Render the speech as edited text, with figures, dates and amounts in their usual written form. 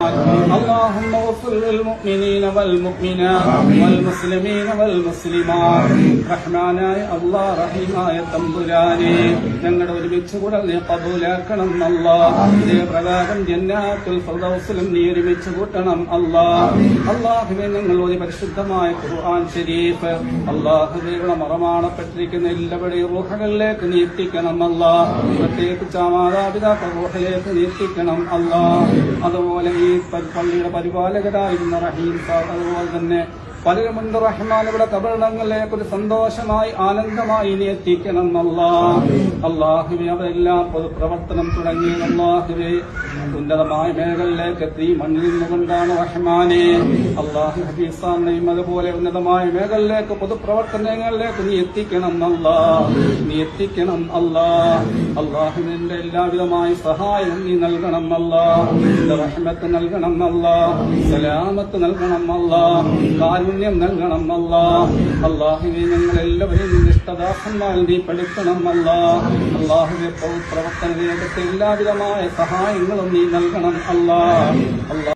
اللهم اغفر للمؤمنين والمؤمنات والمسلمين والمسلمات റഹ്മാനായ അല്ലാഹ് റഹീമായ തമ്പുരാനെ ഞങ്ങളുടെ ഒരുമിച്ച് കൂടെ നീ ഖബൂലാക്കണം അല്ലാഹ് ഇതേ പ്രകാരം ജന്നാത്തുൽ ഫിർദൗസിലും നീ ഒരുമിച്ച് കൂട്ടണം അല്ലാഹ് അല്ലാഹുവേ ഞങ്ങൾ ഒരു പരിശുദ്ധമായ ഖുർആൻ ശരീഫ് അല്ലാഹുവേ മറമാണപ്പെട്ടിരിക്കുന്ന എല്ലാവരുടെയും റൂഹുകളിലേക്ക് നീ എത്തിക്കണം അല്ലാഹ് പ്രത്യേകിച്ച് മാതാപിതാക്കൾ റൂഹിലേക്ക് നീ എത്തിക്കണം അല്ലാഹ് അതുപോലെ ഈ പള്ളിയുടെ പരിപാലകരായിരുന്ന റഹീം സാബ് അതുപോലെ തന്നെ പലരുമുണ്ട് റഹ്മാൻ ഇവിടെ കബറിടങ്ങളിലേക്ക് ഒരു സന്തോഷമായി ആനന്ദമായി ഇനി എത്തിക്കണം അല്ലാഹുവേ അവരെല്ലാം പൊതുപ്രവർത്തനം തുടങ്ങി അല്ലാഹുവേ ഉന്നതമായ മേഖലയിലേക്ക് എത്തി മണ്ണിൽ നിന്നുകൊണ്ടാണ് റഹ്മാനെ അല്ലാഹു ഹബീസാനെയും അതുപോലെ ഉന്നതമായ മേഖലയിലേക്ക് പൊതുപ്രവർത്തനങ്ങളിലേക്ക് നീ എത്തിക്കണം നീ എത്തിക്കണം അല്ലാഹുവിന്റെ എല്ലാവിധമായ സഹായം നീ നൽകണം റഹ്മത്ത് നൽകണം സലാമത്ത് നൽകണം കാരുണ്യം നൽകണം അല്ലാഹുവേ ഞങ്ങൾ എല്ലാവരെയും നിഷ്ഠദാസന്മാർ നീ പഠിക്കണം അല്ലാഹുവേ പ്രവർത്തന രംഗത്തെ എല്ലാവിധമായ സഹായങ്ങളും നീ നൽകണം അല്ലാഹ്